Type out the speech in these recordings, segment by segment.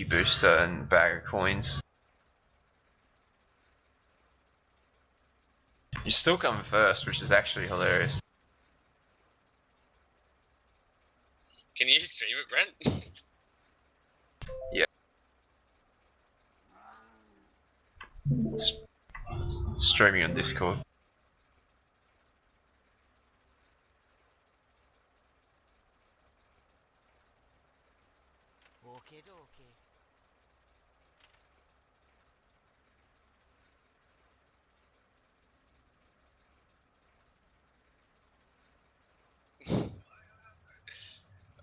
booster and a bag of coins. You're still coming first, which is actually hilarious. Can you stream it, Brent? Yeah. Streaming on Discord. Okay, okay.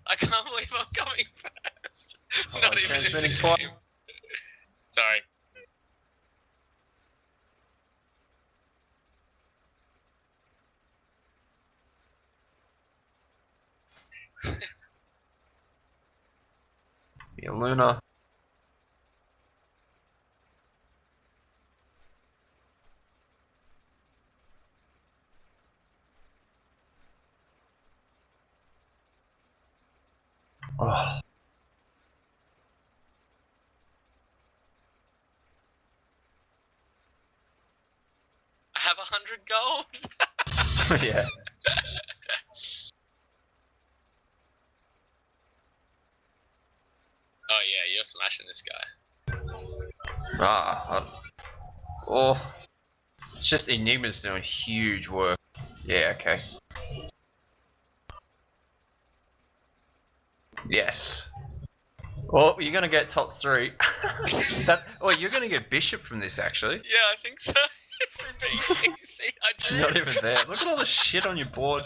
I can't believe I'm coming first. Oh, Not I'm even in the transmitting game. twice. Sorry. Yeah, Luna. Oh. I have 100 gold. Yeah. Oh yeah, you're smashing this guy. Oh. It's just Enigma's doing huge work. Yeah, okay. Yes. Well, you're gonna get top 3. You're gonna get Bishop from this, actually. Yeah, I think so. For being TC, I do. Not even there. Look at all the shit on your board.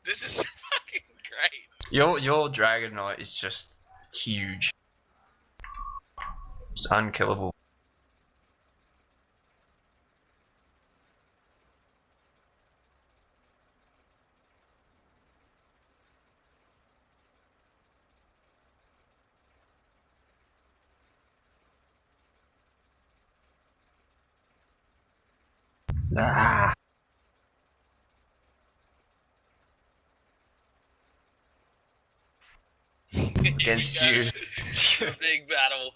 This is fucking great. Your Dragon Knight is just huge. It's unkillable. Ah. Against you. Big battle.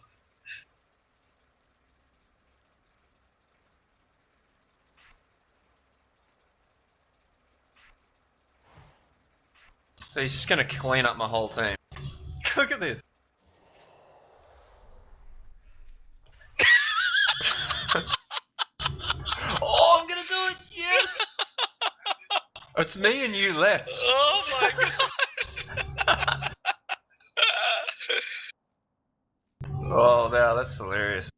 So he's just gonna clean up my whole team. Look at this. Oh, I'm gonna do it! Yes! It's me and you left. Oh my god. Oh, wow, that's hilarious.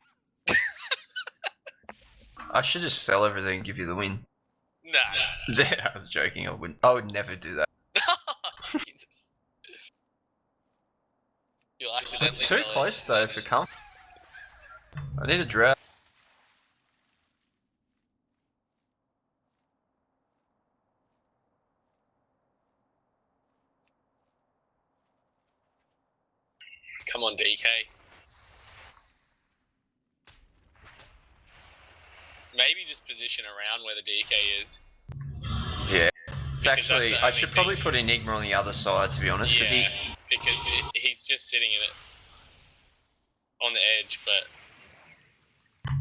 I should just sell everything and give you the win. Nah. Yeah, I was joking. I would never do that. Jesus. You'll accidentally It's too sell close though if it comes. I need a draft. Come on, DK. Maybe just position around where the DK is. Yeah. It's Because actually, that's the I should only probably thing. put Enigma on the other side, to be honest, because Yeah, because he's just sitting in it on the edge, but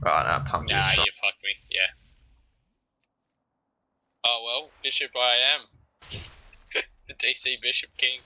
Oh no, pumped nah, this time. you fucked me. Yeah. Oh well, Bishop I am. The DC Bishop King.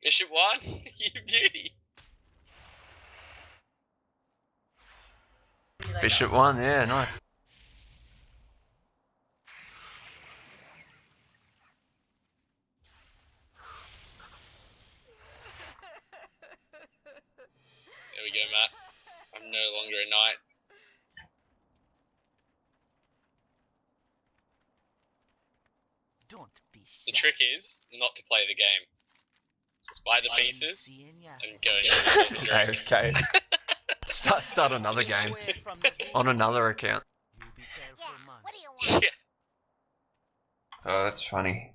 Bishop 1? You beauty. Bishop 1, yeah, nice. There we go, Matt. I'm no longer a knight. Don't be The shy. trick is not to play the game. Just buy the I'm pieces seeing ya. and go and get yourself a drink. Okay. Start another game Away from the on another account. You be careful, Yeah, man. what do you Yeah. Oh, that's funny.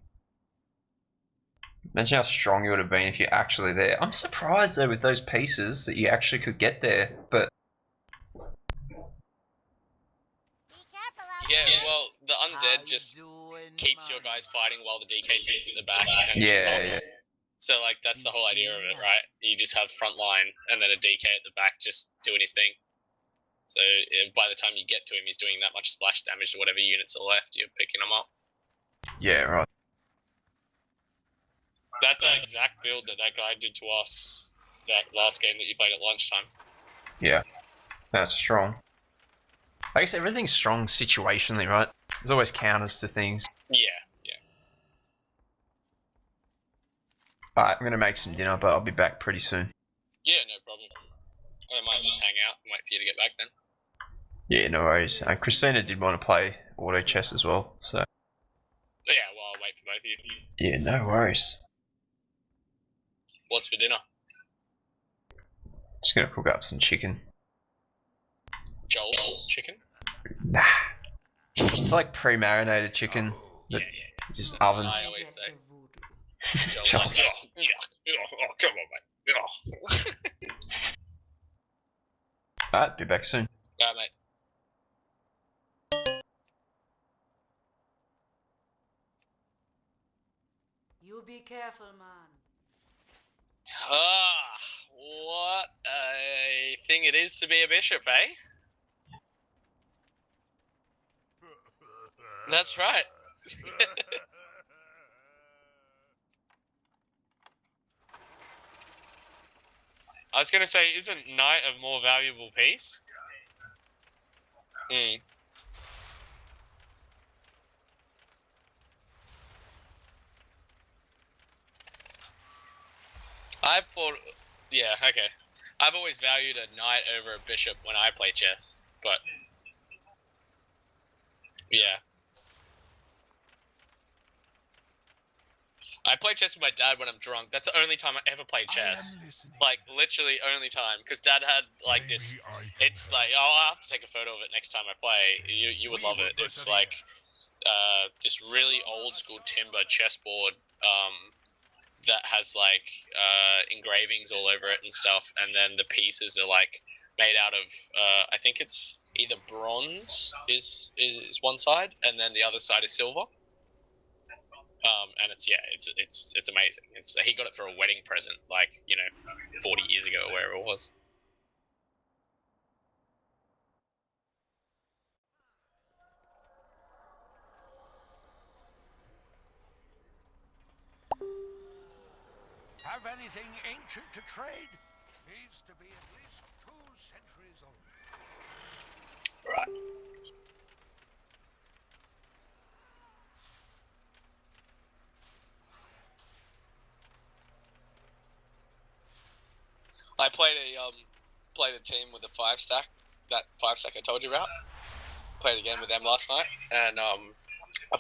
Imagine how strong you would have been if you're actually there. I'm surprised though with those pieces that you actually could get there, but Yeah, well, the undead just keeps your guys fighting while the DK sits at the back and yeah, pops. So, like, that's the whole idea of it, right? You just have front line and then a DK at the back just doing his thing. So, by the time you get to him, he's doing that much splash damage to whatever units are left. You're picking them up. yeah, right. That's the exact build that guy did to us that last game that you played at lunchtime. Yeah, that's strong. I guess everything's strong situationally, right? There's always counters to things. Yeah. Alright, I'm gonna make some dinner, but I'll be back pretty soon. Yeah, no problem. I might just hang out and wait for you to get back then. Yeah, no worries. Christina did want to play auto chess as well, so. Yeah, well, I'll wait for both of you. Yeah, no worries. What's for dinner? Just gonna cook up some chicken. Joel's chicken? Nah. It's like pre-marinated chicken. Yeah. Just That's oven. what I always say. Joel's like, oh, come on, mate. Alright, be back soon. Alright, mate. You be careful, man. What a thing it is to be a bishop, eh? That's right. I was going to say, isn't knight a more valuable piece? Hmm. Yeah, okay. I've always valued a knight over a bishop when I play chess, but yeah. I play chess with my dad when I'm drunk. That's the only time I ever played chess. Like, literally only time. Because dad had, like, this... It's like, oh, I'll have to take a photo of it next time I play. You would love it. It's like this really old-school timber chessboard that has, like, engravings all over it and stuff. And then the pieces are, like, made out of... I think it's either bronze is one side, and then the other side is silver. And it's amazing. He got it for a wedding present, like, 40 years ago or wherever it was. Have anything ancient to trade? Needs to be at least 2 centuries old. Right. I played a team with a 5-stack, that 5-stack I told you about. Played a game with them last night, and I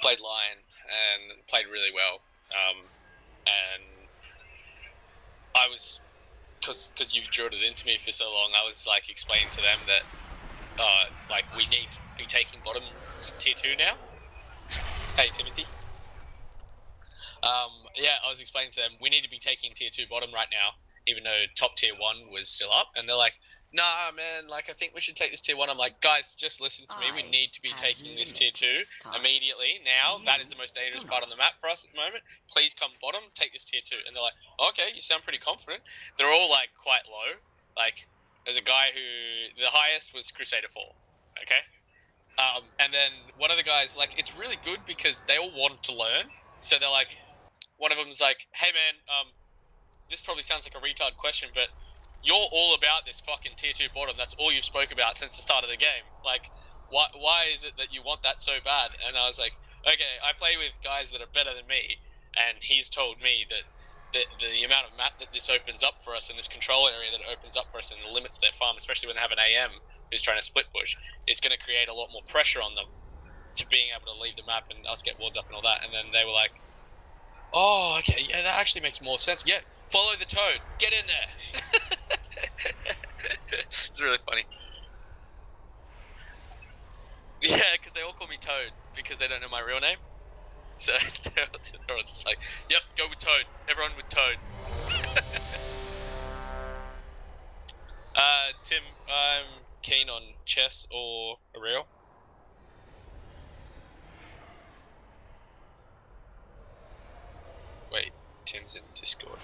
played Lion and played really well. And I was, because you've drilled it into me for so long, I was like explaining to them that like we need to be taking bottom tier 2 now. Hey Timothy. Yeah, I was explaining to them we need to be taking tier 2 bottom right now, even though top tier 1 was still up, and they're like, nah, man, like, I think we should take this tier 1. I'm like, guys, just listen to me. We need to be taking this tier 2 immediately now. That is the most dangerous part on the map for us at the moment. Please come bottom, take this tier 2. And they're like, okay, you sound pretty confident. They're all, like, quite low. Like, there's a guy who, the highest was Crusader 4, okay? And then one of the guys, like, it's really good because they all want to learn. So they're like, one of them's like, hey, man, this probably sounds like a retard question, but you're all about this fucking tier 2 bottom. That's all you've spoke about since the start of the game. Like, why is it that you want that so bad? And I was like, okay, I play with guys that are better than me, and he's told me that the amount of map that this opens up for us and this control area that it opens up for us and limits their farm, especially when they have an AM who's trying to split push, is going to create a lot more pressure on them to being able to leave the map and us get wards up and all that. And then they were like, oh, okay, yeah, that actually makes more sense. Yeah, follow the toad. Get in there. It's really funny. Yeah, because they all call me Toad. because they don't know my real name. So they're all just like, yep, go with Toad. Everyone with Toad. Tim, I'm keen on chess or a reel. Wait, Tim's in Discord.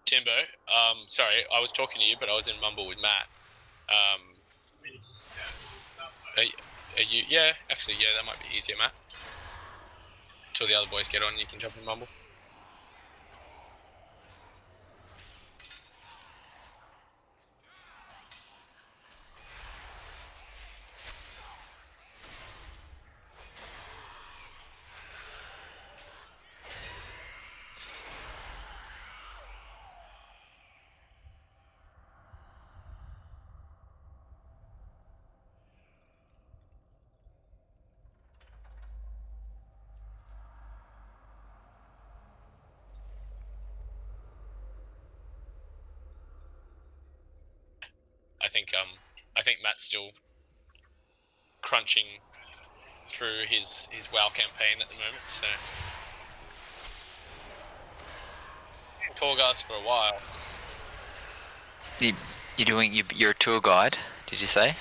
Timbo, sorry, I was talking to you, but I was in Mumble with Matt. Are you? Yeah, actually, yeah, that might be easier, Matt. Until the other boys get on, you can jump in Mumble. I think Matt's still crunching through his WoW campaign at the moment, so Torghast for a while. You're a tour guide, did you say?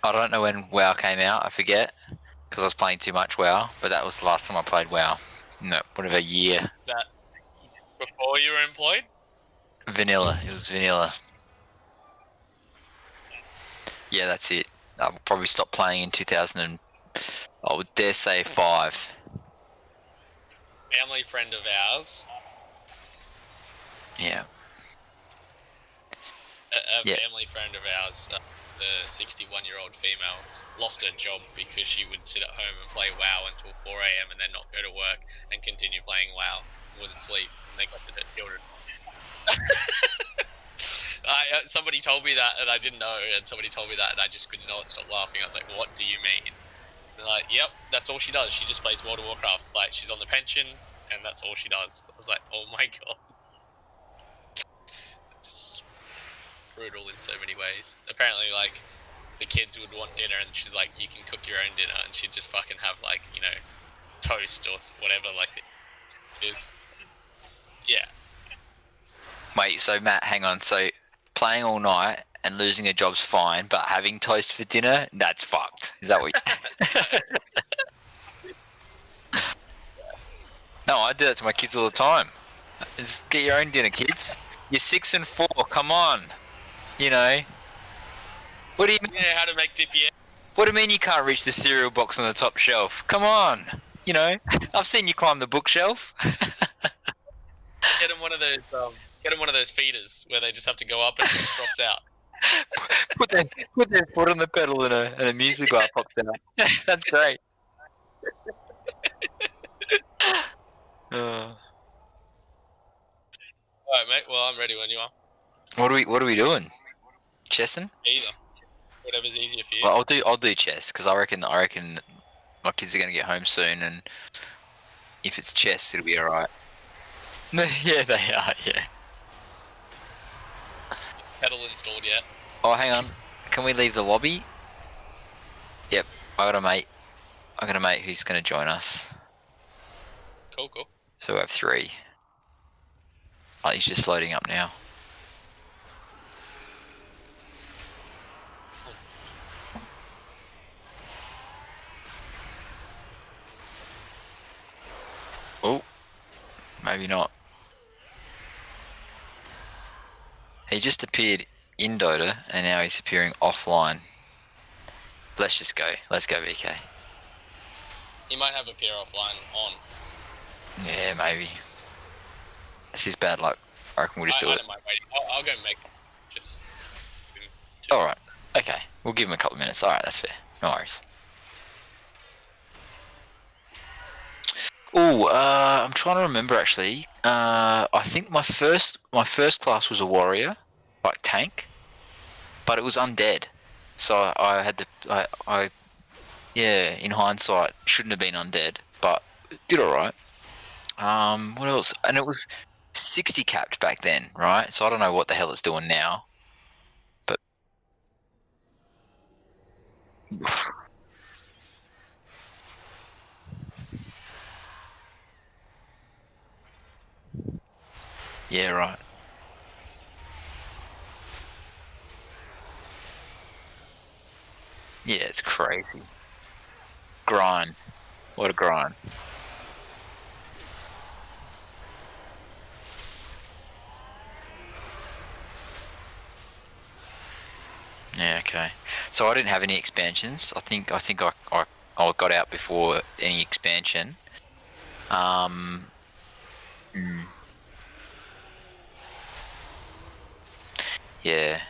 I don't know when WoW came out. I forget because I was playing too much WoW. But that was the last time I played WoW. No, whatever year. Is that before you were employed? Vanilla. It was vanilla. Yeah, that's it. I probably stopped playing in 2000 and I would dare say 5. Family friend of ours. Yeah. A family friend of ours, the 61-year-old female, lost her job because she would sit at home and play WoW until 4 a.m. and then not go to work and continue playing WoW. Wouldn't sleep. And they got to their children. Somebody told me that and I didn't know, and somebody told me that and I just could not stop laughing. I was like, what do you mean? And they're like, yep, that's all she does. She just plays World of Warcraft. Like, she's on the pension and that's all she does. I was like, oh my god. It's brutal in so many ways. Apparently, like, the kids would want dinner and she's like, you can cook your own dinner, and she'd just fucking have, like, you know, toast or whatever, like, it is. Yeah. Wait, so Matt, hang on. So playing all night and losing a job's fine, but having toast for dinner, that's fucked. Is that what you... No, I do that to my kids all the time. Just get your own dinner, kids. You're 6 and 4, come on. You know. What do you mean? Yeah, how to make DPS. What do you mean you can't reach the cereal box on the top shelf? Come on. You know, I've seen you climb the bookshelf. Get them one of those feeders where they just have to go up and it just drops out. put their foot on the pedal and a muesli bar pops out. That's great. Alright, mate. Well, I'm ready when you are. What are we doing? Chessing? Either. Whatever's easier for you. Well, I'll do chess because I reckon my kids are gonna get home soon, and if it's chess, it'll be alright. Yeah, they are. Yeah. Pedal installed yet? Oh, hang on. Can we leave the lobby? Yep. I got a mate who's gonna join us. Cool. So we have 3. Oh, he's just loading up now. Oh, maybe not. He just appeared in Dota and now he's appearing offline. Let's just go. Let's go, VK. He might have appear offline on. Yeah, maybe. This is bad luck. I reckon we'll just do it. I don't mind waiting. I'll go make it. Just. Alright. Okay. We'll give him a couple of minutes. Alright, that's fair. No worries. Oh, I'm trying to remember actually. I think my first class was a warrior, like tank, but it was undead. So I had to. Yeah, in hindsight, shouldn't have been undead, but did all right. What else? And it was 60 capped back then, right? So I don't know what the hell it's doing now, but yeah, right. Yeah, it's crazy. Grind. What a grind. Yeah, okay. So I didn't have any expansions. I think I got out before any expansion. Um, mm, yeah,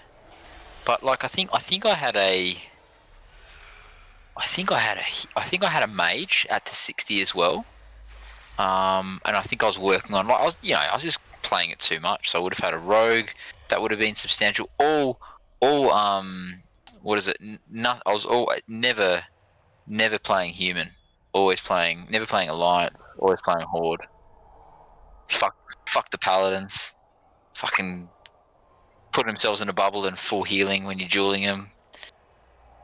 but like I think I had a mage at the 60 as well. And I think I was working on, like, I was just playing it too much. So I would have had a rogue that would have been substantial. What is it? Not, I was never playing human. Never playing alliance. Always playing horde. Fuck the paladins. Fucking put themselves in a bubble and full healing when you're dueling them.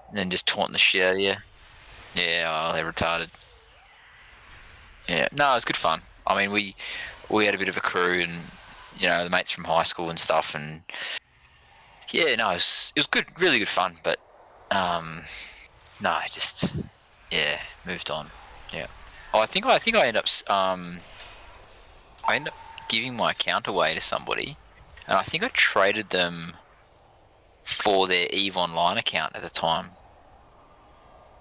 And then just taunting the shit out of you. Yeah, oh, they're retarded. Yeah, no, it was good fun. I mean, we had a bit of a crew, and the mates from high school and stuff, and yeah, no, it was good, really good fun. But no, just moved on. Yeah. Oh, I ended up giving my account away to somebody, and I think I traded them for their EVE Online account at the time.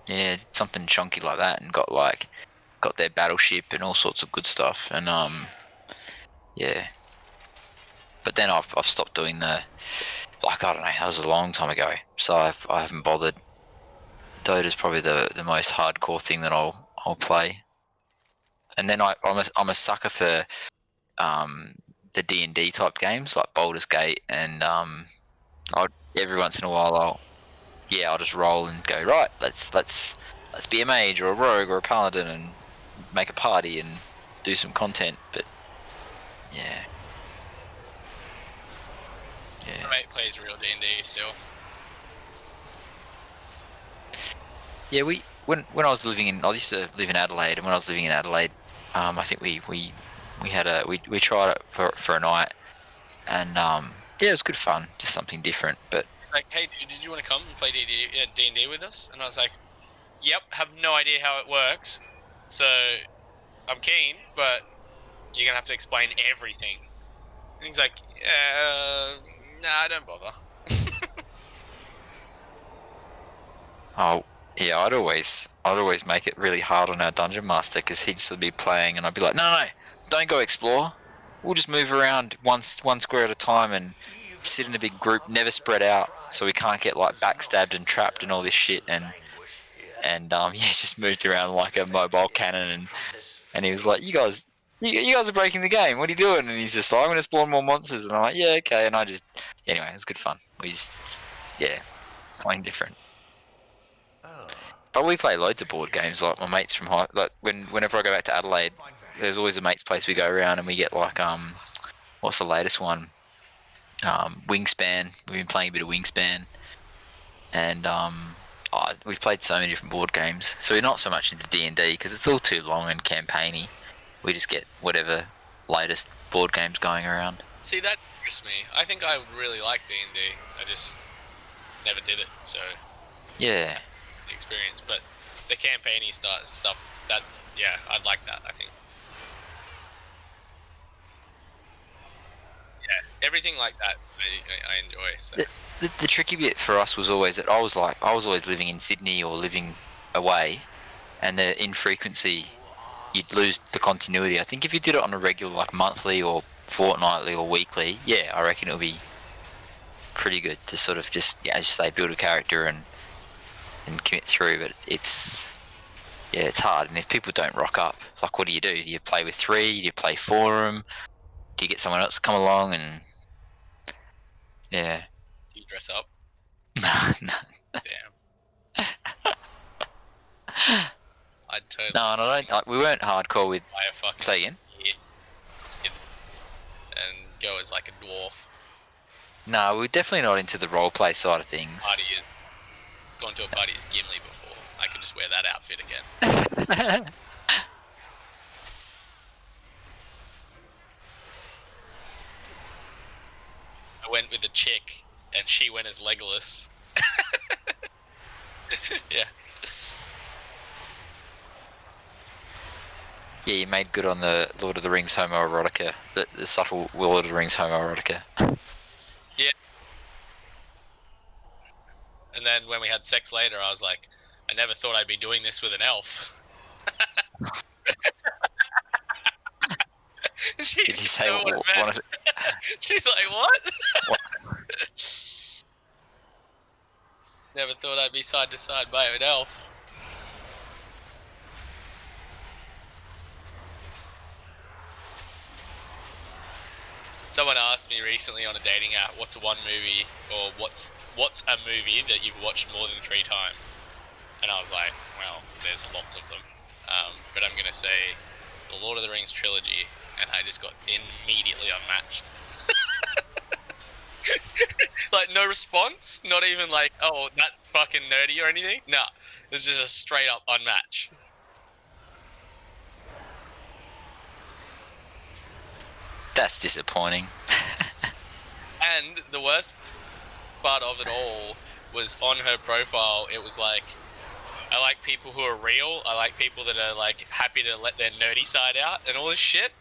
Yeah, something chunky like that, and got their battleship and all sorts of good stuff. And yeah. But then I've stopped doing I don't know, that was a long time ago, so I haven't bothered. Dota's probably the most hardcore thing that I'll play. And then I'm a sucker for the D&D type games like Baldur's Gate, and every once in a while I'll just roll and go, right, let's be a mage or a rogue or a paladin and make a party and do some content. But yeah. My mate plays real D&D still. Yeah, when I was I used to live in Adelaide, and when I was living in Adelaide, I think we tried it for a night, and yeah, it was good fun, just something different. But Like, hey, did you want to come and play D&D with us? And I was like, yep, have no idea how it works, so I'm keen, but you're gonna have to explain everything. And he's like, nah, don't bother. oh yeah, I'd always make it really hard on our dungeon master, because he'd still be playing, and I'd be like, no, don't go explore. We'll just move around one square at a time and sit in a big group, never spread out, so we can't get like backstabbed and trapped and all this shit. And just moved around like a mobile cannon, and he was like, you guys are breaking the game. What are you doing? And he's just like, I'm gonna spawn more monsters. And I'm like, yeah, okay. And anyway, it was good fun. We just playing different. But we play loads of board games. Like my mates from whenever I go back to Adelaide, there's always a mate's place we go around, and we get like what's the latest one? Wingspan. We've been playing a bit of Wingspan, and we've played so many different board games. So we're not so much into D&D because it's all too long and campaigny. We just get whatever latest board games going around. See, that interests me. I think I would really like D&D. I just never did it, so Yeah. the experience. But the campaigny stuff, that, yeah, I'd like that, I think. Yeah, everything like that I enjoy. So. The tricky bit for us was always that I was always living in Sydney or living away, and the infrequency, you'd lose the continuity. I think if you did it on a regular, like monthly or fortnightly or weekly, yeah, I reckon it would be pretty good to sort of just, as you say, build a character and commit through. But it's hard, and if people don't rock up, like, what do? Do you play with 3? Do you play 4 of them? Do you get someone else to come along? And yeah. Do you dress up? No, Damn. I'd totally no, and I don't. We weren't hardcore with. buy a fucking Say again. kid and go as like a dwarf. No, we're definitely not into the role play side of things. Party is gone to a party as Gimli before. I could just wear that outfit again. I went with a chick, and she went as Legolas. Yeah. Yeah, you made good on the Lord of the Rings homoerotica, the subtle Lord of the Rings homoerotica. And then when we had sex later, I was like, I never thought I'd be doing this with an elf. She Did you didn't say know what it meant. what is it? She's like, what? What? Never thought I'd be side to side by an elf. Someone asked me recently on a dating app, what's one movie, or what's a movie that you've watched more than 3 times? And I was like, well, there's lots of them. But I'm going to say the Lord of the Rings trilogy, and I just got immediately unmatched. Like, no response? Not even like, oh, that's fucking nerdy or anything? Nah, it was just a straight up unmatch. That's disappointing. And the worst part of it all was on her profile, it was like, I like people who are real, I like people that are like happy to let their nerdy side out and all this shit.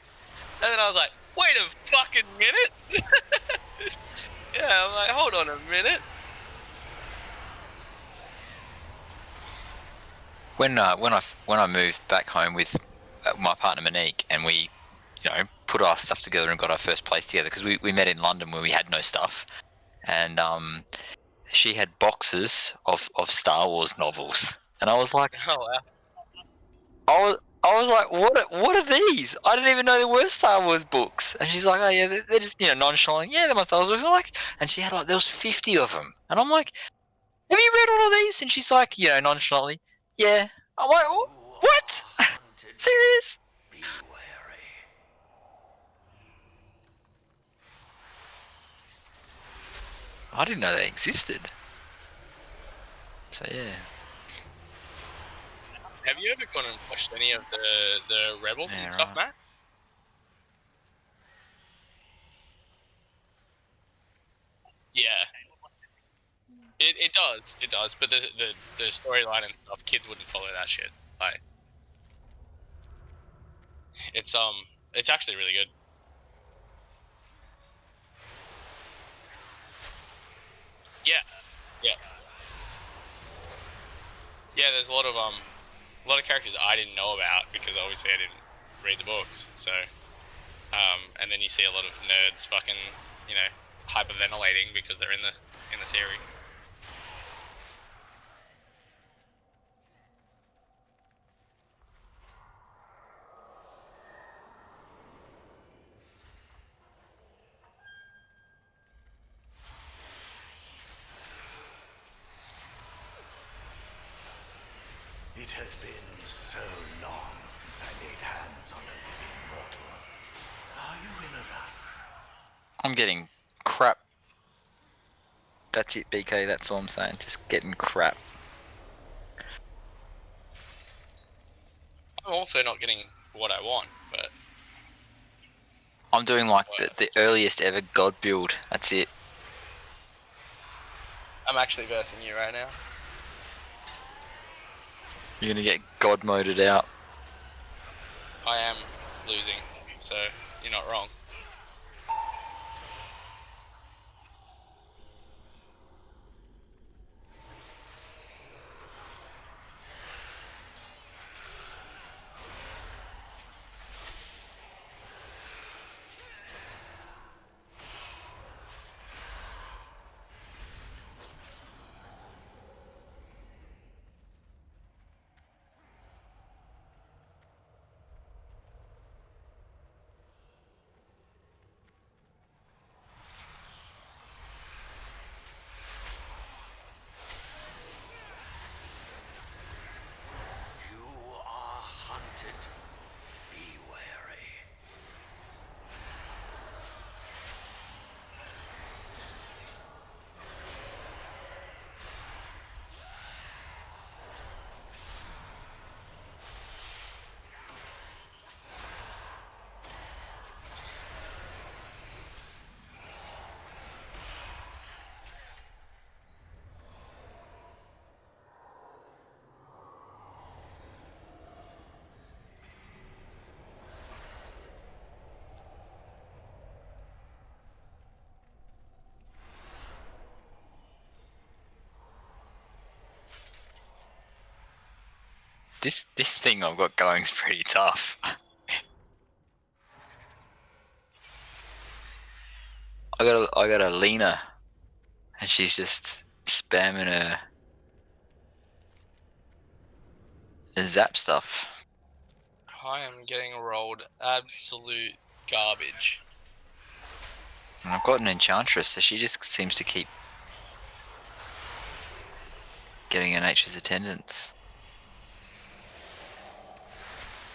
And then I was like, wait a fucking minute. Yeah, I'm like, hold on a minute. When I moved back home with my partner Monique, and we, put our stuff together and got our first place together, because we met in London where we had no stuff, and she had boxes of Star Wars novels, and I was like, Oh wow. I was like, what are these? I didn't even know there were Star Wars books. And she's like, oh yeah, they're just nonchalant. Yeah, they're my Star Wars books. I'm like, and she had like there was 50 of them, and I'm like, have you read all of these? And she's like, nonchalantly, yeah. I'm like, what? Serious? Be wary. I didn't know they existed. So yeah. Have you ever gone and watched any of the Rebels Yeah, and stuff, right. Matt? Yeah. It does, but the storyline and stuff, kids wouldn't follow that shit. Like, it's actually really good. Yeah, yeah, yeah. There's a lot of characters I didn't know about because obviously I didn't read the books. So, and then you see a lot of nerds fucking, hyperventilating because they're in the series. It has been so long since I laid hands on a living mortal. Are you in a rush? I'm getting crap. That's it, BK. That's all I'm saying. Just getting crap. I'm also not getting what I want, but I'm doing like the earliest ever God build. That's it. I'm actually versing you right now. You're gonna get God moded out. I am losing, so you're not wrong. This thing I've got going is pretty tough. I got a Lena, and she's just spamming her zap stuff. I am getting rolled absolute garbage. And I've got an Enchantress, so she just seems to keep getting her nature's attendance.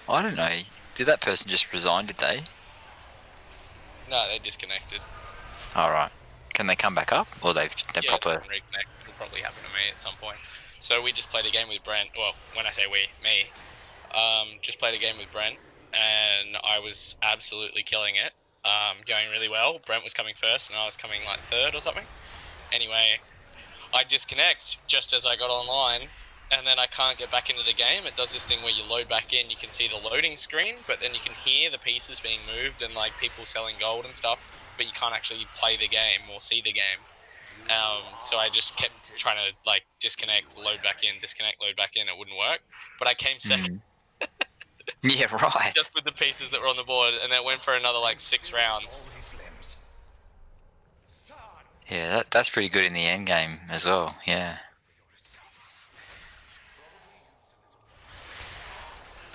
I don't know. Did that person just resign, did they? No, they disconnected. Alright. Can they come back up? Or they're Yeah, proper... they can reconnect. It'll probably happen to me at some point. So we just played a game with Brent. Well, when I say we, me. Just played a game with Brent, and I was absolutely killing it. Going really well. Brent was coming first, and I was coming like third or something. Anyway, I disconnect just as I got online, and then I can't get back into the game. It does this thing where you load back in, you can see the loading screen, but then you can hear the pieces being moved and like people selling gold and stuff, but you can't actually play the game or see the game. So I just kept trying to like disconnect, load back in, disconnect, load back in. It wouldn't work, but I came second. Yeah, right. Just with the pieces that were on the board, and then went for another like 6 rounds. Yeah, that's pretty good in the end game as well, yeah.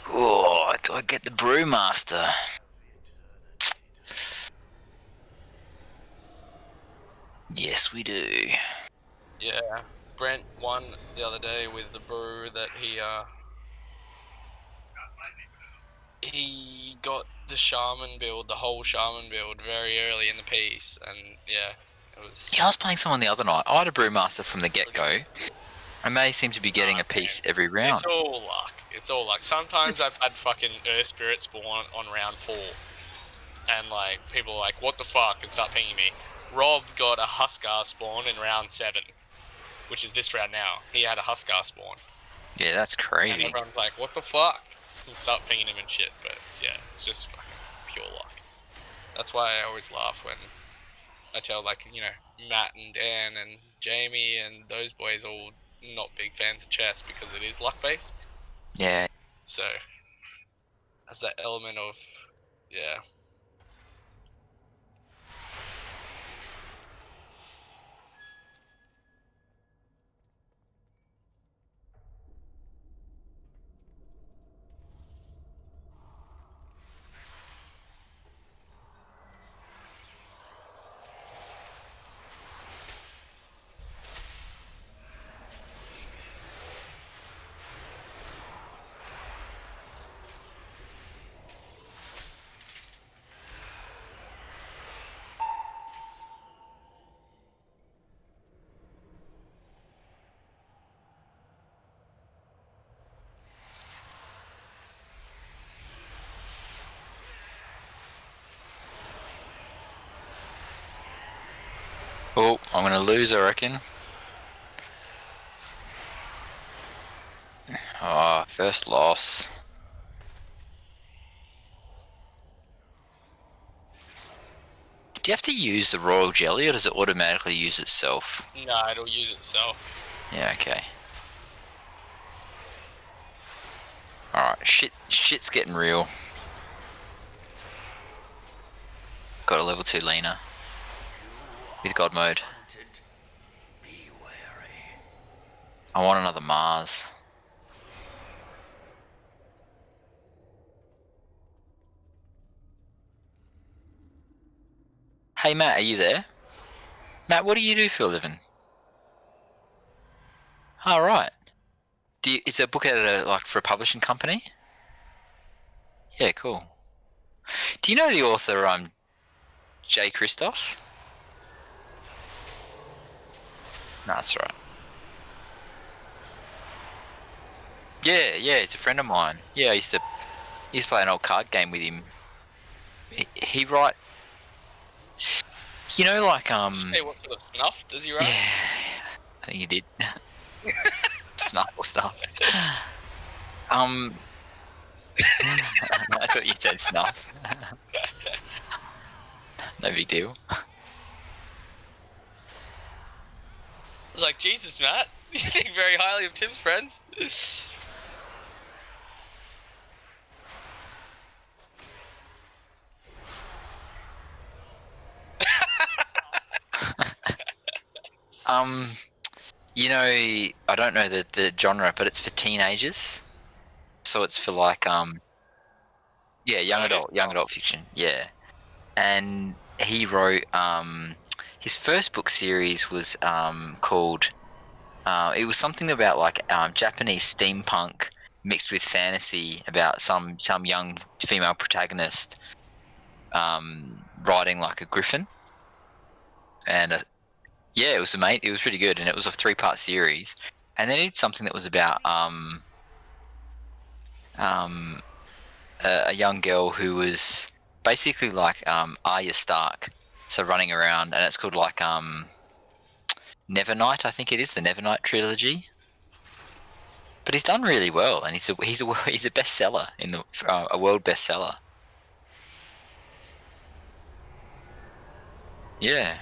Oh, do I get the Brewmaster? Yes, we do. Yeah, Brent won the other day with the brew that he got the shaman build, the whole shaman build, very early in the piece, and yeah, it was. Yeah, I was playing someone the other night. I had a Brewmaster from the get-go, and they seem to be getting a piece every round. It's all luck. It's all luck. Sometimes I've had fucking Earth Spirit spawn on round 4, and like people are like, "What the fuck?" and start pinging me. Rob got a Huskar spawn in round 7, which is this round now. He had a Huskar spawn. Yeah, that's And crazy. everyone's like, "What the fuck?" and start pinging him and shit. But it's just fucking pure luck. That's why I always laugh when I tell like Matt and Dan and Jamie and those boys all not big fans of chess because it is luck based. Yeah. So that's that element of yeah. Oh, I'm gonna lose, I reckon. Oh, first loss. Do you have to use the royal jelly, or does it automatically use itself? No, it'll use itself. Yeah, okay. Alright, shit's getting real. Got a level 2 Lena. With God mode. I want another Mars. Hey Matt, are you there? Matt, what do you do for a living? Oh, right. Is a book editor like for a publishing company? Yeah, cool. Do you know the author Jay Kristoff? No, that's right. Yeah, he's a friend of mine. Yeah, I used to play an old card game with him. He write, like Hey, what sort of snuff does he write? Yeah, I think he did. Snuffle stuff. I thought you said snuff. No big deal. It's like, Jesus, Matt, you think very highly of Tim's friends. You know, I don't know the genre, but it's for teenagers. So it's for like yeah, young adult fiction. Yeah. And he wrote his first book series was called it was something about like Japanese steampunk mixed with fantasy about some young female protagonist riding like a griffin. And yeah, it was amazing. It was pretty good, and it was a 3-part series. And then he did something that was about a young girl who was basically like Arya Stark, so running around, and it's called like Nevernight, I think it is, the Nevernight trilogy. But he's done really well, and he's a bestseller in the a world bestseller. Yeah.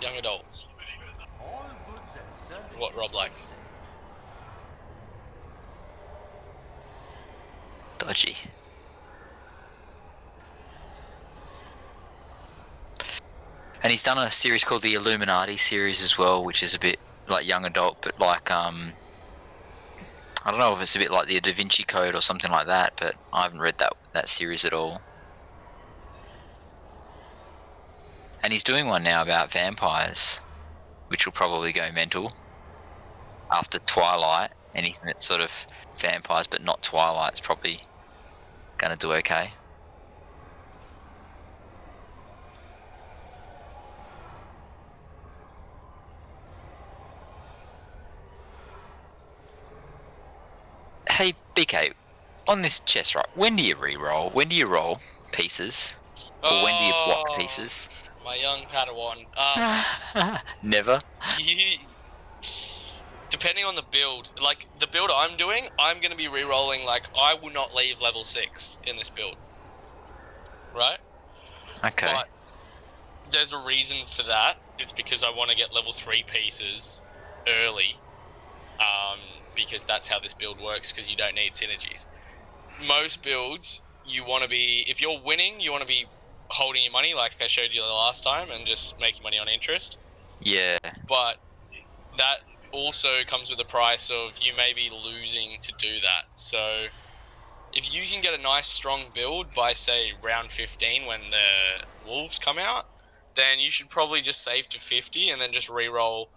Young adults. What Rob likes. Dodgy. And he's done a series called the Illuminati series as well, which is a bit like young adult, but like I don't know if it's a bit like the Da Vinci Code or something like that, but I haven't read that series at all. And he's doing one now about vampires, which will probably go mental. After Twilight, anything that's sort of vampires but not Twilight is probably gonna do okay. Hey BK, on this chess, right? When do you re-roll? When do you roll pieces? Or when do you block pieces? My young Padawan. Never. Depending on the build, like the build I'm doing, I'm going to be re-rolling. Like I will not leave level 6 in this build, right? Okay. But there's a reason for that. It's because I want to get level 3 pieces early, because that's how this build works. Because you don't need synergies. Most builds, you want to be, if you're winning, you want to be holding your money, like I showed you the last time, and just making money on interest. Yeah. But that also comes with a price of you may be losing to do that. So if you can get a nice strong build by say round 15 when the wolves come out, then you should probably just save to 50 and then just re-roll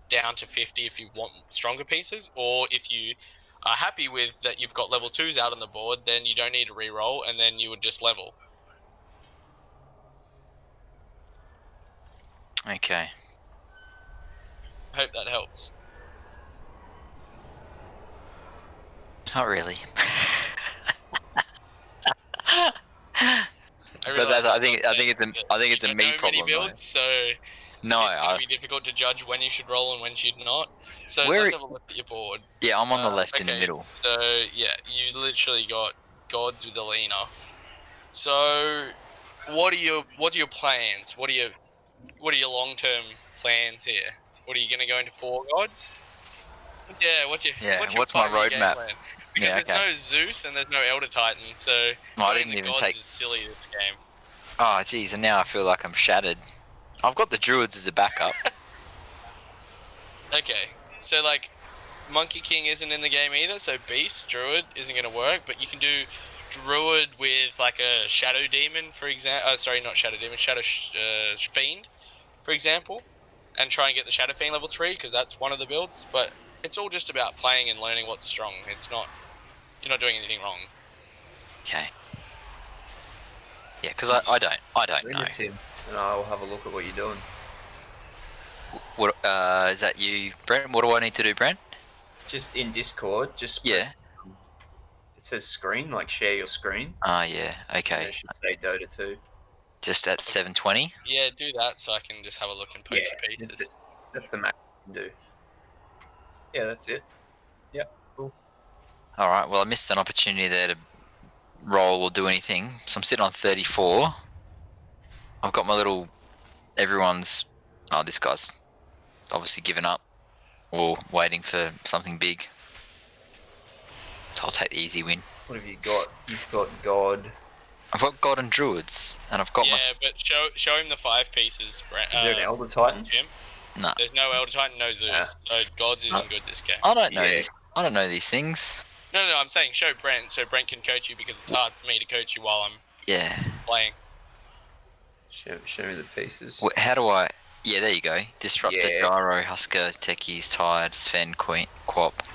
down to 50 if you want stronger pieces. Or if you are happy with that you've got level 2s out on the board, then you don't need to re-roll, and then you would just level. Okay. Hope that helps. Not really. I think it's a me problem. Builds, so no, it's going to be difficult to judge when you should roll and when you should not. So Where let's have a look at your board. Yeah, I'm on the left in the middle. So yeah, you literally got gods with Alina. So what are your plans? What are your long-term plans here? What are you going to go into 4 god? Yeah, what's my roadmap? Plan? Because there's no Zeus and there's no Elder Titan, so I didn't even take. Is silly this game. Oh geez, and now I feel like I'm shattered. I've got the druids as a backup. Okay, so like Monkey King isn't in the game either, so Beast Druid isn't going to work, but you can do Druid with like a Shadow Demon, for example. Sorry, not Shadow Demon, Shadow Fiend, for example, and try and get the Shadow Fiend level 3 because that's one of the builds. But it's all just about playing and learning what's strong. It's not, you're not doing anything wrong. Okay. Yeah, because I don't Bring know. it, Tim, and I'll have a look at what you're doing. What is that you, Brent? What do I need to do, Brent? Just in Discord, Yeah. It says screen, like share your screen. Yeah. Okay. And it should say Dota 2. Just at 720. Yeah, do that so I can just have a look and post your pieces. That's the max you can do. Yeah, that's it. Yep, cool. All right. Well, I missed an opportunity there to roll or do anything, so I'm sitting on 34. I've got my little. Everyone's. Oh, this guy's obviously given up or waiting for something big. So I'll take the easy win. What have you got? You've got God, I've got God and Druids, and I've got Yeah, but show him the 5 pieces, Is there an Elder Titan? Jim. Nah. There's no Elder Titan, no Zeus. So Gods isn't good this game. I don't know Yeah. this. I don't know these things. No, I'm saying show Brent so Brent can coach you because it's hard for me to coach you while I'm Yeah. playing. Show me the pieces. How do I? Yeah, there you go. Disruptor, Yeah. Gyro, Husker, Techies, Tide, Sven, Queen, Quap.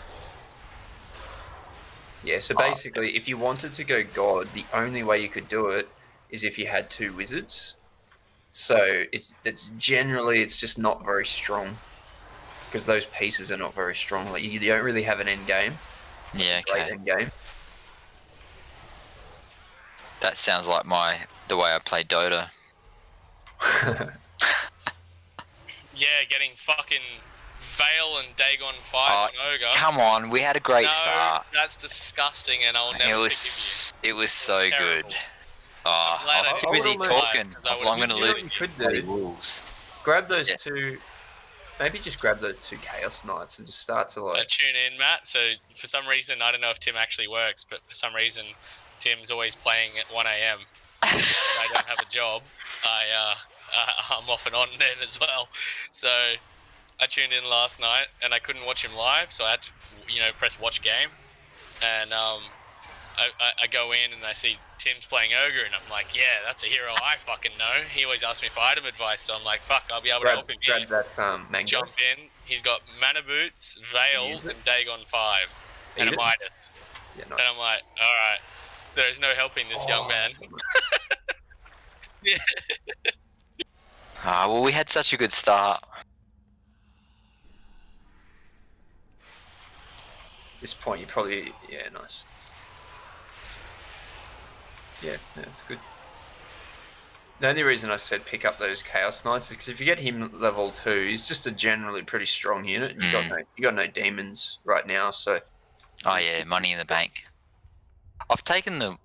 Yeah, so basically, if you wanted to go God, the only way you could do it is if you had 2 wizards. So it's generally just not very strong because those pieces are not very strong. Like you don't really have an end game. Yeah, Great okay. end game. That sounds like the way I play Dota. Yeah, getting fucking Vale and Dagon 5 and Ogre. Come on, we had a great No, start. that's disgusting, and I'll never It forgive was so terrible. good. I'm glad I I was didn't too busy almost talking. because I I'm would've going to just lose what you could bloody do. rules. Grab those Yeah. 2. Maybe just grab those 2 Chaos Knights and just start to you. like. Tune in, Matt. So for some reason, I don't know if Tim actually works, but for some reason, Tim's always playing at 1 a.m. I don't have a job. I'm off and on then as well. So I tuned in last night and I couldn't watch him live, so I had to, press watch game. And I go in and I see Tim's playing Ogre, and I'm like, yeah, that's a hero I fucking know. He always asks me for item advice, so I'm like, fuck, I'll be able to help him here. Grab that mango. Jump in. He's got Mana Boots, Veil, Use it. and Dagon 5, and a Eat it. Midas. Yeah, And nice. I'm like, all right, there is no helping this young man. Yeah. Well, we had such a good start. At this point, you probably nice. Yeah, that's good. The only reason I said pick up those Chaos Knights is because if you get him level 2, he's just a generally pretty strong unit. And you got no demons right now, so. Oh yeah, Money in the Bank. I've taken the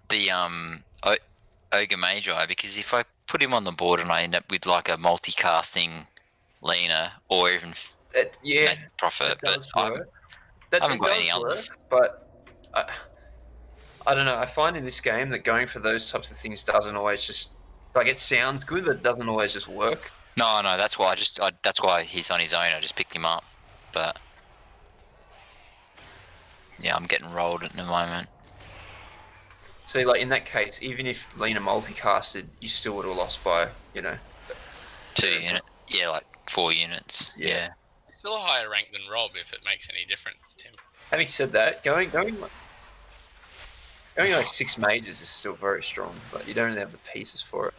Ogre Magi because if I put him on the board and I end up with like a multi-casting Lena or even make profit, That does but work. I haven't got does any others. But I don't know. I find in this game that going for those types of things doesn't always just like it sounds good, but it doesn't always just work. No, that's why that's why he's on his own. I just picked him up, but yeah, I'm getting rolled at the moment. So, like in that case, even if Lena multicasted, you still would have lost by 2 units, yeah, like 4 units. Yeah. Still a higher rank than Rob, if it makes any difference, Tim. Having said that, going like 6 mages is still very strong, but you don't really have the pieces for it.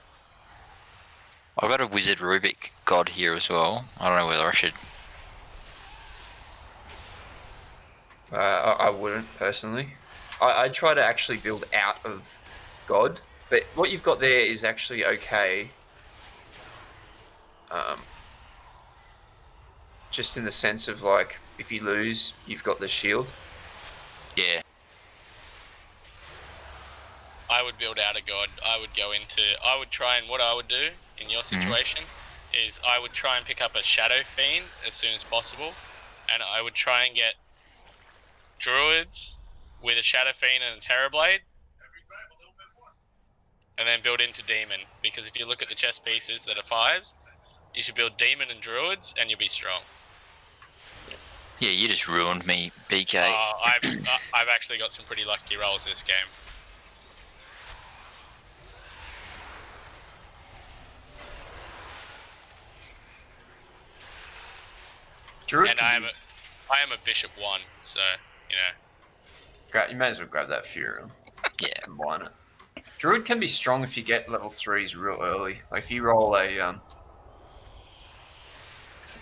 I've got a Wizard Rubik God here as well. I don't know whether I should. I wouldn't personally. I try to actually build out of God, but what you've got there is actually okay. Just in the sense of like, if you lose, you've got the shield. Yeah. I would build out a God. I would try and what I would do in your situation is I would try and pick up a Shadow Fiend as soon as possible, and I would try and get Druids with a Shadow Fiend and a Terrorblade, and then build into Demon, because if you look at the chess pieces that are 5s, you should build Demon and Druids and you'll be strong. Yeah, you just ruined me, BK. I've actually got some pretty lucky rolls this game. Druid And can I be- am a Bishop 1, so you may as well grab that Fury. Yeah. Combine it. Druid can be strong if you get level 3s real early. Like if you roll a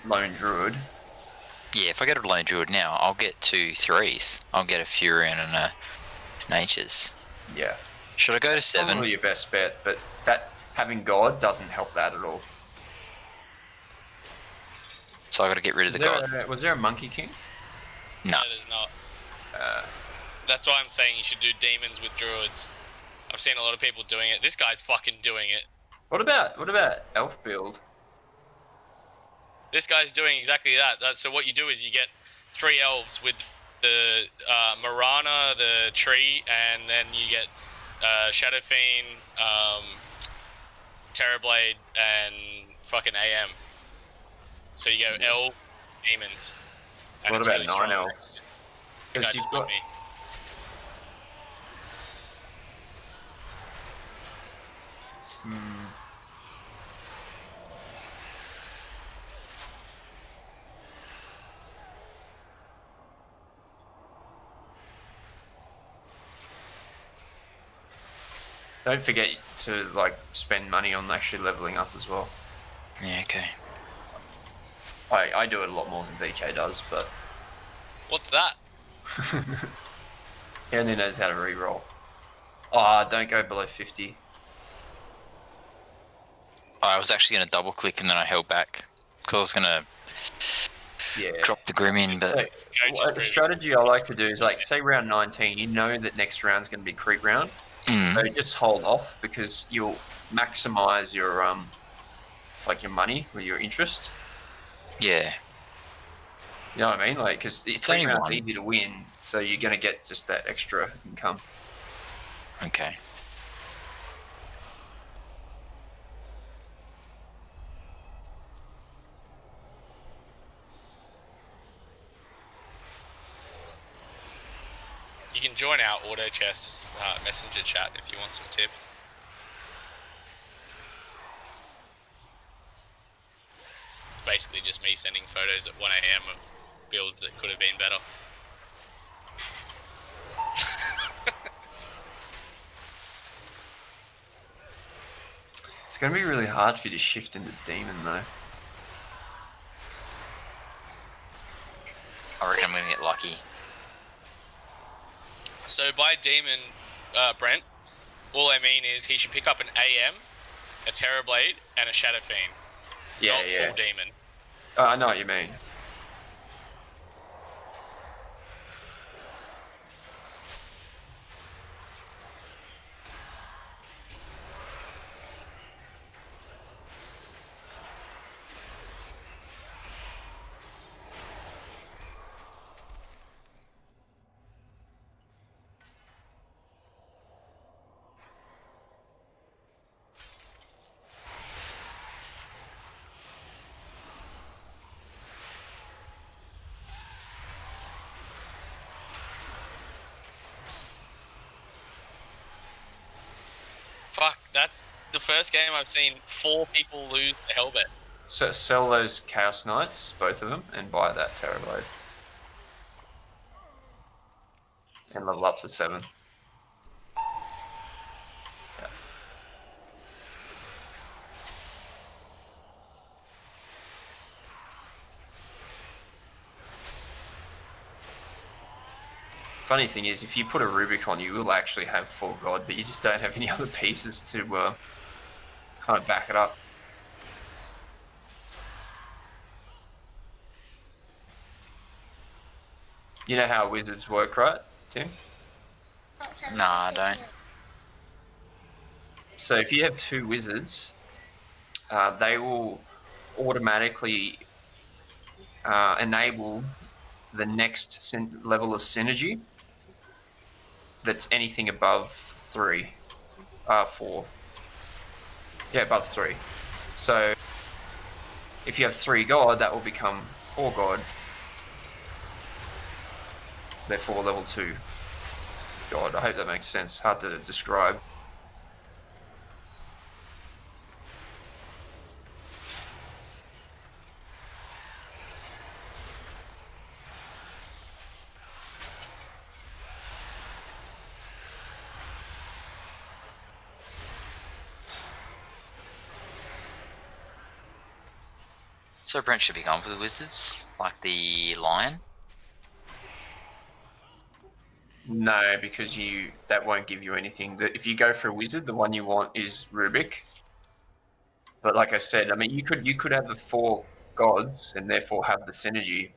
lone Druid. Yeah, if I get a Lone Druid now, I'll get 2 3s. I'll get a Furion and a Nature's. Yeah. Should I go to 7? Probably your best bet, but that having God doesn't help that at all. So I got to get rid of the God. Was there a Monkey King? No. there's not. Uh, That's why I'm saying you should do Demons with Druids. I've seen a lot of people doing it. This guy's fucking doing it. what about Elf build? This guy's doing exactly that. So what you do is you get 3 elves with the Marana, the tree, and then you get Shadow Fiend, Terrorblade, and fucking AM. So you go elf, demons. And What it's about really strong. 9 elves? The guy Because just you've put got. me. Hmm. Don't forget to like spend money on actually leveling up as well. Yeah, okay. I do it a lot more than VK does, but What's that? he only knows how to re-roll. Ah, don't go below 50. I was actually going to double click and then I held back because I was going to Yeah. drop the Grim in, but Coach is The pretty- strategy I like to do is like, say round 19, you know that next round's going to be creep round, so just hold off because you'll maximize your like your money or your interest. yeah. You know what I mean? Like, because It's creep only round's one. easy to win, so you're going to get just that extra income. Okay. You can join our auto chess messenger chat if you want some tips. It's basically just me sending photos at 1 a.m. of builds that could have been better. It's going to be really hard for you to shift into demon though. I reckon I'm going to get lucky. So by demon, Brent, all I mean is he should pick up an AM, a Terrorblade, and a Shadow Fiend. Yeah, not yeah. full demon. I know what you mean. Fuck, that's the first game I've seen 4 people lose the Hellbent. So sell those Chaos Knights, both of them, and buy that Terrorblade. And level up to 7. Yeah. Funny thing is, if you put a Rubicon, you will actually have full God, but you just don't have any other pieces to kind of back it up. You know how wizards work, right, Tim? Nah, I don't. So if you have 2 wizards, they will automatically enable the next level of synergy that's anything above 3, 4. Yeah, above 3. So if you have 3 God, that will become 4 God. Therefore, level 2 God. I hope that makes sense. Hard to describe. So Brent should be going for the Wizards, like the Lion. No, because that won't give you anything. If you go for a wizard, the one you want is Rubik. But like I said, I mean, you could have the 4 gods and therefore have the synergy.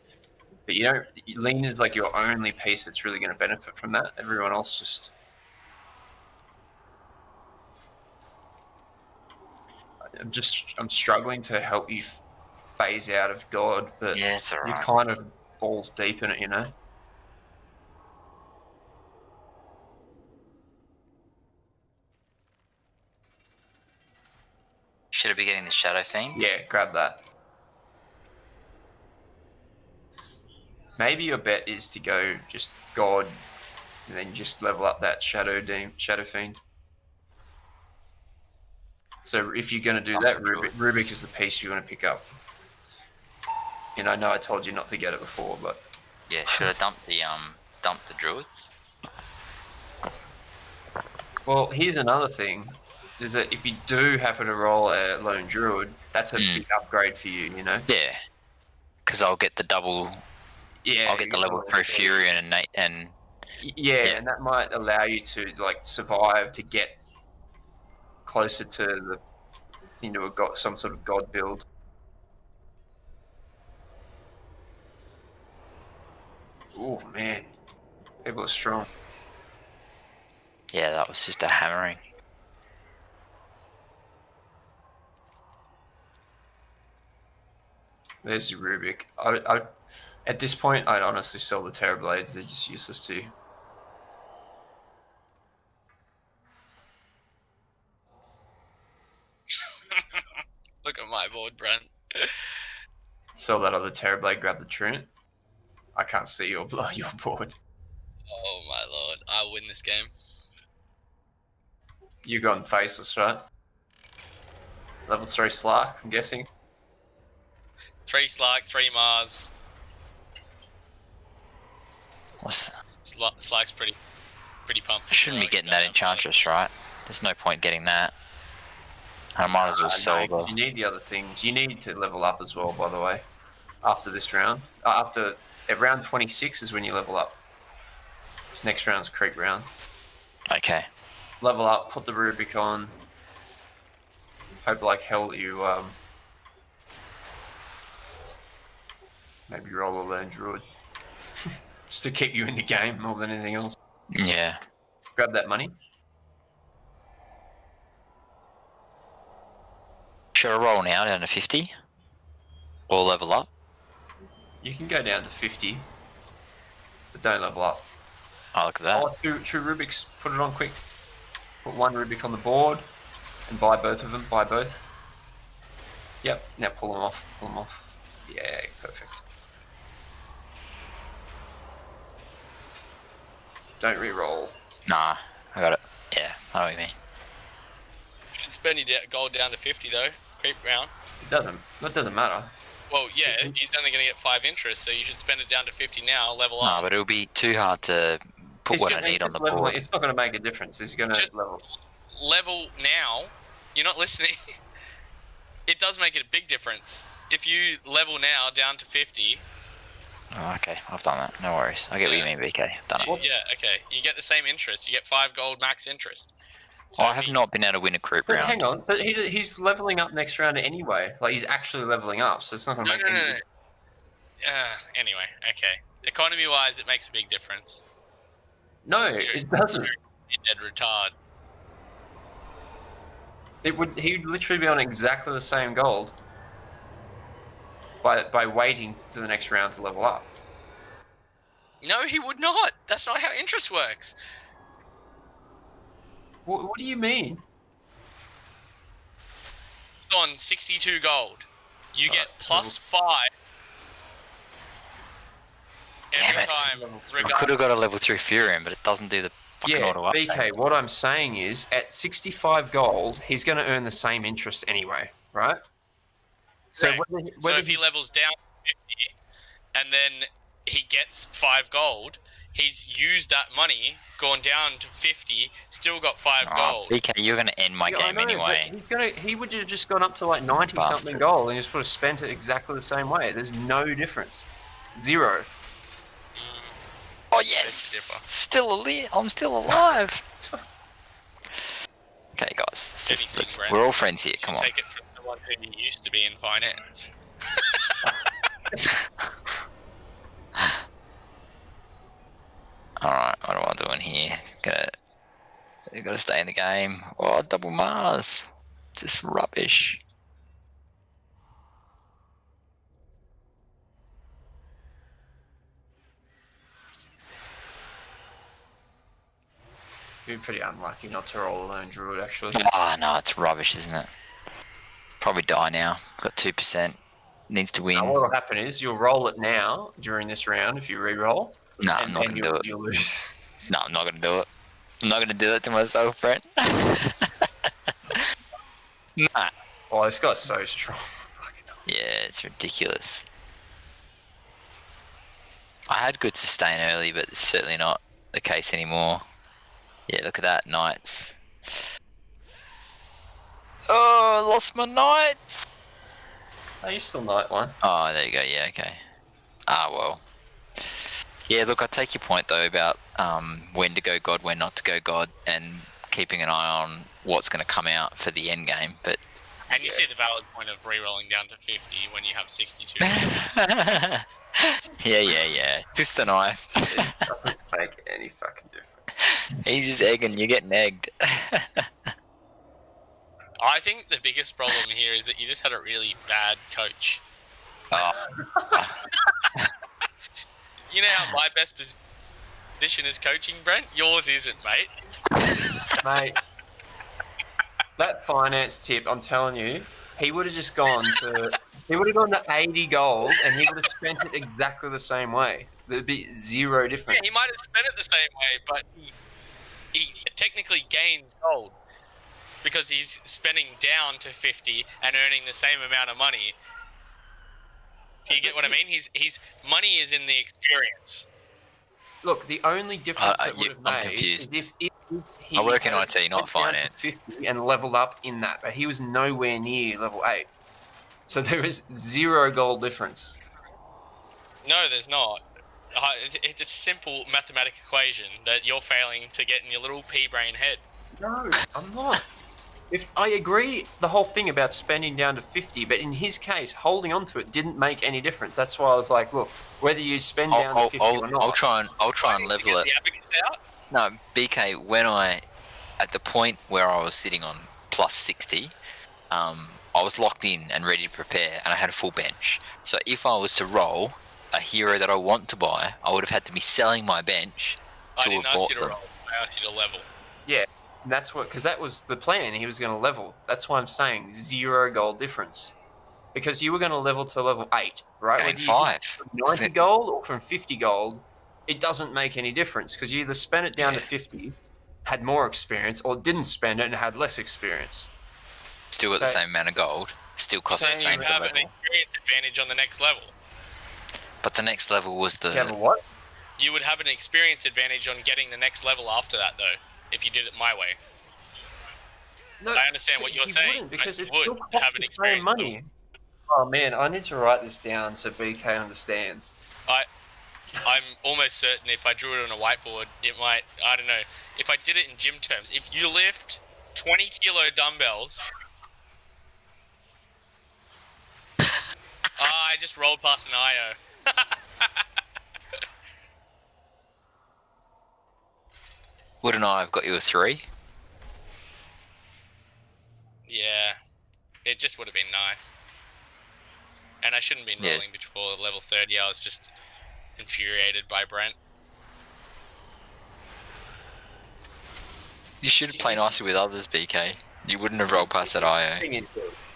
But you don't. Lean is like your only piece that's really going to benefit from that. Everyone else just. I'm struggling to help you phase out of God, but Yeah, it's you're alright. kind of balls deep in it, you know. Should I be getting the Shadow Fiend? Yeah, grab that. Maybe your bet is to go just God, and then just level up that Shadow Fiend. So if you're going to do that, Rubik is the piece you want to pick up. And I know I told you not to get it before, but Yeah, should I dump the druids? well, here's another thing: is that if you do happen to roll a lone druid, that's a big upgrade for you. You know. Yeah, because I'll get the double. Yeah. I'll get the level 3 Furion and yeah, and that might allow you to like survive to get closer to the into some sort of god build. Oh man, people are strong. yeah, that was just a hammering. There's your Rubik. I at this point, I'd honestly sell the Terrorblades. They're just useless too. Look at my board, Brent. Sell that other Terrorblade. Grab the Truant. I can't see your board. Oh my lord, I'll win this game. You gone faceless, right? Level 3 Slark, I'm guessing. 3 Slark, 3 Mars. What's Slark's pretty pumped. I shouldn't be getting that Enchantress, right? There's no point getting that. I might as well sell No, you need the other things. You need to level up as well, by the way. After this round, at round 26 is when you level up. This next round's creep round. Okay. Level up, put the Rubik on. Hope like hell that you maybe roll a lone druid. Just to keep you in the game more than anything else. Yeah. Grab that money. Should I roll now down to 50? Or level up? You can go down to 50, but don't level up. Oh, look at that. Oh, two Rubiks. Put it on quick. Put one Rubik on the board and buy both of them. Buy both. Yep. Now pull them off. Pull them off. Yeah, perfect. Don't re-roll. Nah, I got it. Yeah, I know what you mean. You should spend your gold down to 50 though. Creep round. It doesn't. That doesn't matter. Well, yeah, he's only going to get 5 interest, so you should spend it down to 50 now, level Nah, up. but it'll be too hard to put what I need on the board. It's not going to make a difference. It's going to Just level. Level now. You're not listening. It does make a big difference. If you level now down to 50. Oh, okay, I've done that. No worries. I get what you mean, BK. I've done it. Yeah, okay. You get the same interest. You get 5 gold max interest. So I have not been able to win a creep But round. hang on, but he's leveling up next round anyway. Like he's actually leveling up, so it's not going to No, make no, no. any. Anyway, okay. Economy-wise, it makes a big difference. No, it doesn't. You're dead retard. He'd literally be on exactly the same gold by waiting to the next round to level up. No, he would not. That's not how interest works. What do you mean? It's on 62 gold. You get plus 5 every Damn it. time. I could have got a level 3 Furion, but it doesn't do the fucking Yeah, auto update. BK, what I'm saying is at 65 gold, he's going to earn the same interest anyway, right? So Correct. So if he levels down to 50 and then he gets 5 gold, he's used that money, gone down to 50, still got 5 gold. BK, you're going to end my Yeah, I game know, anyway. but he would have just gone up to like 90 something Bastard. gold and just would have spent it exactly the same way. There's no difference. Zero. Oh yes, I'm still alive. Okay, guys, it's just, Anything, Brent. we're all friends here. Come on. Take it from someone who used to be in finance. All right, what am I doing here? Gotta stay in the game. Oh, double Mars, just rubbish. You're pretty unlucky not to roll a lone druid, actually. Ah, no, it's rubbish, isn't it? Probably die now. Got 2%. Needs to win. Now, what will happen is you'll roll it now during this round if you re-roll. No, I'm not going to do it. You'll lose. No, I'm not going to do it. I'm not going to do it to myself, Brent. Nah. Oh, this guy's so strong. Yeah, it's ridiculous. I had good sustain early, but it's certainly not the case anymore. Yeah, look at that, knights. Oh, I lost my knights. Oh, you still knight one. Oh, there you go. Yeah, okay. Ah, well. Yeah, look, I take your point though about when to go God, when not to go God, and keeping an eye on what's going to come out for the end game. But And you see the valid point of re-rolling down to 50 when you have 62. yeah. Just the knife. It doesn't make any fucking difference. He's just egging. You're getting egged. I think the biggest problem here is that you just had a really bad coach. Oh. You know how my best position is coaching, Brent? Yours isn't, mate. Mate, that finance tip, I'm telling you, he would have just gone to 80 gold and he would have spent it exactly the same way. There'd be zero difference. Yeah, he might have spent it the same way, but he technically gains gold because he's spending down to 50 and earning the same amount of money. Do you get what I mean? His money is in the experience. Look, the only difference that would have I'm made confused. is if he I work in had IT, not went down to finance. 50 and leveled up in that, but he was nowhere near level 8. So there is 0 gold difference. No, there's not. It's a simple mathematical equation that you're failing to get in your little pea-brain head. No, I'm not. If I agree the whole thing about spending down to 50, but in his case, holding on to it didn't make any difference. That's why I was like, look, whether you spend down to 50 or not. I'll try and level to get it. the advocates out? No, BK, at the point where I was sitting on plus 60, I was locked in and ready to prepare, and I had a full bench. So if I was to roll a hero that I want to buy, I would have had to be selling my bench to I have didn't ask bought you to them. roll. I asked you to level. Yeah, and that's what, because that was the plan. He was going to level. That's why I'm saying 0 gold difference. Because you were going to level to level 8, right? Gain Whether you did 5. it from 90 gold or from 50 gold, it doesn't make any difference because you either spent it down to 50, had more experience, or didn't spend it and had less experience. Still got the same amount of gold. Still costs the So same you to have an level. experience advantage on the next level. But the next level was You have a the... what? You would have an experience advantage on getting the next level after that, though, if you did it my way. No, I understand what you're you saying. wouldn't, because You it would still have costs an the experience same money. Oh man, I need to write this down so BK understands. I'm almost certain if I drew it on a whiteboard, it might, I don't know, if I did it in gym terms, if you lift 20 kilo dumbbells... I just rolled past an IO. Wouldn't I have got you a 3? Yeah, it just would have been nice. And I shouldn't have been Yeah. rolling before level 30. I was just infuriated by Brent. You should play nicer with others, BK. You wouldn't have rolled past that IO. Thing is,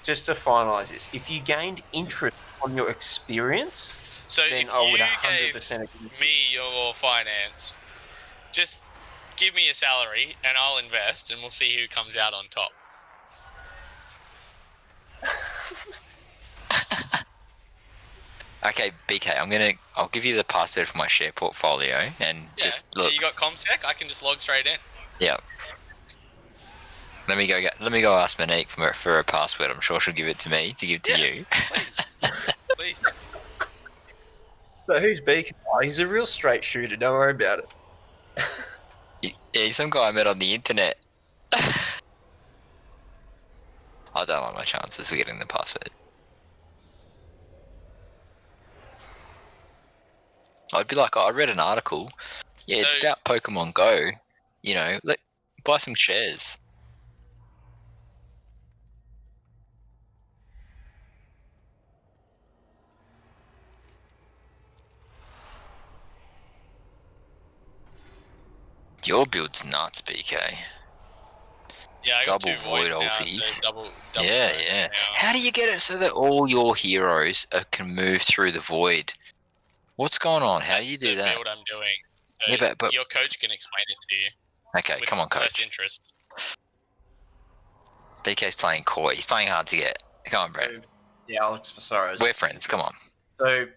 just to finalise this, if you gained interest on your experience, So then if I would you 100% gave agree. me your finance, just give me a salary and I'll invest and we'll see who comes out on top. Okay, BK, I'll give you the password for my share portfolio and Yeah, just look. you got ComSec? I can just log straight in. Yeah. Let me go ask Monique for a password. I'm sure she'll give it to me to give to Yeah. you. Please. So who's BK? Oh, he's a real straight shooter, don't worry about it. Yeah, he's some guy I met on the internet. I don't like my chances of getting the password. I'd be like, oh, I read an article. Yeah, it's So- about Pokemon Go. You know, buy some shares. Your build's nuts, BK. Yeah, I got Double 2 voids void now, ulties. so double Yeah, void yeah. now. How do you get it so that all your heroes can move through the void? What's going on? How do you That's do the that? build I'm doing. So Yeah, but your coach can explain it to you okay, with come on, less coach. interest. DK's playing coy. He's playing hard to get. Come on, Brent. So, yeah, Alex Passaros. We're friends. Come on. So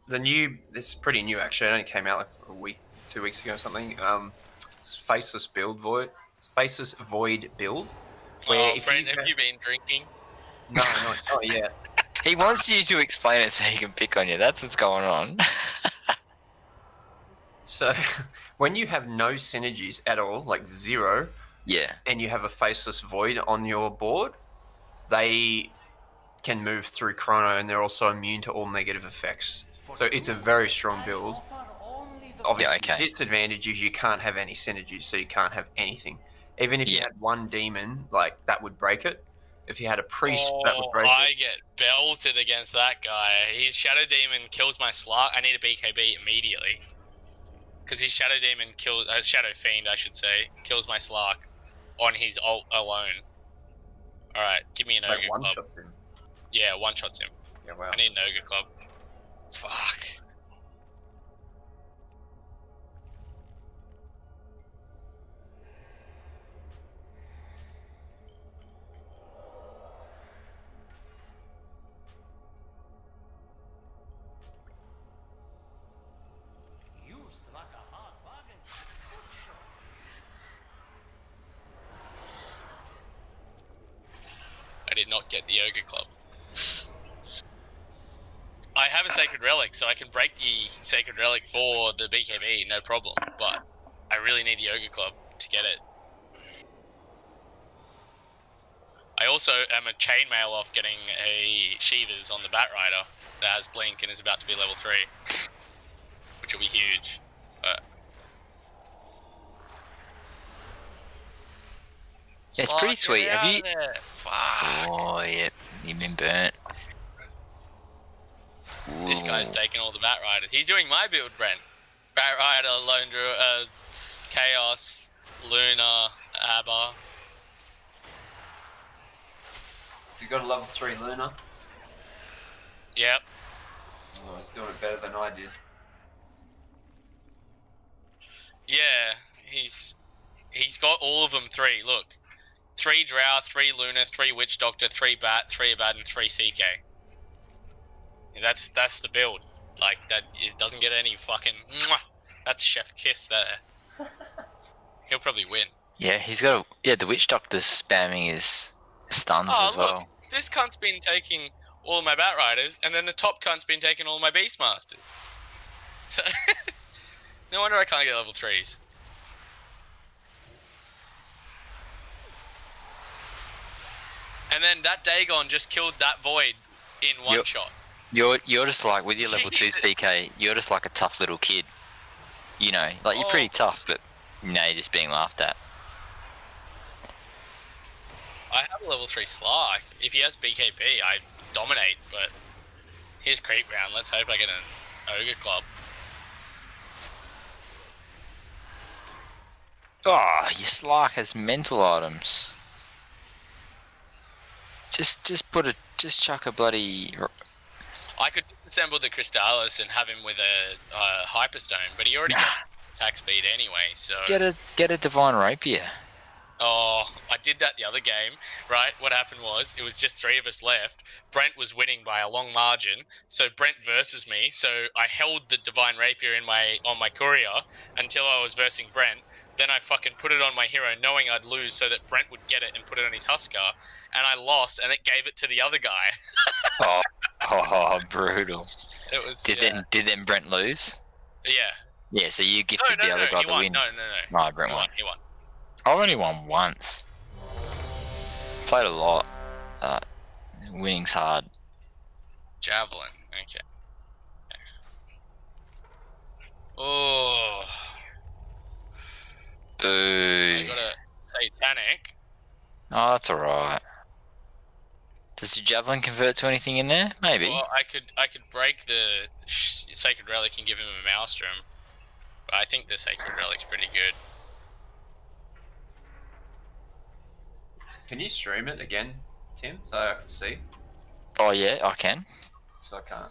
this is pretty new actually. It only came out like a week, 2 weeks ago or something. It's Faceless Void build. Where Oh, if Brent, you have you been drinking? No, not yet. He wants you to explain it so he can pick on you. That's what's going on. So when you have no synergies at all, like 0, Yeah. and you have a Faceless Void on your board, they can move through Chrono, and they're also immune to all negative effects. So it's a very strong build. Obviously, Yeah, okay. the disadvantage is you can't have any synergies, so you can't have anything. Even if you Yeah. had one demon, like that would break it. If you had a priest, that would Oh, break I it. get belted against that guy. His Shadow Demon kills my Slark. I need a BKB immediately. Because his Shadow Demon kills... Shadow Fiend, I should say. Kills my Slark on his ult alone. Alright, give me an Like Ogre one Club. shots him. Yeah, one-shots him. Yeah, wow. I need an Ogre Club. Fuck. You struck a hard bargain. Good shot. I did not get the Ogre Club. I have a Sacred Relic, so I can break the Sacred Relic for the BKB, no problem. But I really need the Ogre Club to get it. I also am a chainmail off getting a Shivas on the Bat Rider that has Blink and is about to be level 3. Which will be huge. But It's pretty Slark, sweet. get Have out you- of there. Fuck. Oh, yeah. You've been burnt. This guy's Ooh. taking all the Bat Riders. He's doing my build, Brent. Bat Rider, Lone Druid, Chaos, Luna, Abba. So you got a level 3 Luna. Yep. Oh, he's doing it better than I did. Yeah, he's got all of them 3. Look, 3 Drow, 3 Luna, 3 Witch Doctor, 3 Bat, 3 Abaddon, 3 CK. Yeah, that's the build. Like that, it doesn't get any fucking. Mwah! That's chef kiss there. He'll probably win. Yeah, he's got a... Yeah, the Witch Doctor's spamming his stuns Oh, as well. look, this cunt's been taking all my Bat Riders, and then the top cunt's been taking all my Beastmasters. So, no wonder I can't get level 3s. And then that Dagon just killed that Void in one Yep. shot. You're just like, with your level 2's Jesus. PK, you're just like a tough little kid. You know, like you're pretty Oh. tough, but now you're just being laughed at. I have a level 3 Slark. If he has BKB, I dominate, but here's Creep Round. Let's hope I get an Ogre Club. Oh, your Slark has mental items. Just chuck a bloody... I could disassemble the Crystallis and have him with a Hyperstone, but he already got attack speed anyway, so... Get a Divine Rapier. Oh, I did that the other game, right? What happened was, it was just 3 of us left. Brent was winning by a long margin, so Brent versus me. So I held the Divine Rapier on my courier until I was versing Brent. Then I fucking put it on my hero, knowing I'd lose, so that Brent would get it and put it on his Huskar. And I lost, and it gave it to the other guy. Oh, brutal. It was Did then Brent lose? yeah. Yeah, so you gifted No, the other guy he the won. win. No. No, Brent won. He won. I've only won once. Played a lot. Winning's hard. Javelin. Okay. Oh. I Boo. got a Satanic. Oh, that's alright. Does your Javelin convert to anything in there? Maybe. Well, I could break the Sacred Relic and give him a Maelstrom, but I think the Sacred Relic's pretty good. Can you stream it again, Tim, so I can see? Oh yeah, I can. So I can't.